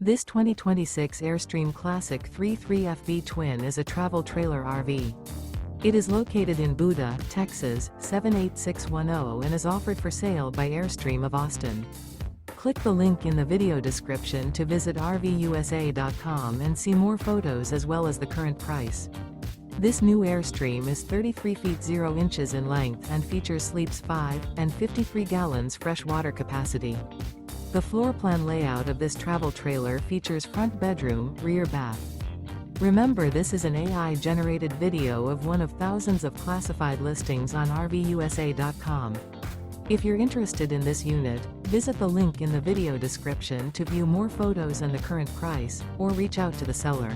This 2026 Airstream Classic 33FB Twin is a travel trailer RV. It is located in Buda, Texas, 78610 and is offered for sale by Airstream of Austin. Click the link in the video description to visit RVUSA.com and see more photos as well as the current price. This new Airstream is 33 feet 0 inches in length and features sleeps 5 and 53 gallons fresh water capacity. The floor plan layout of this travel trailer features front bedroom, rear bath. Remember, this is an AI-generated video of one of thousands of classified listings on RVUSA.com. If you're interested in this unit, visit the link in the video description to view more photos and the current price, or reach out to the seller.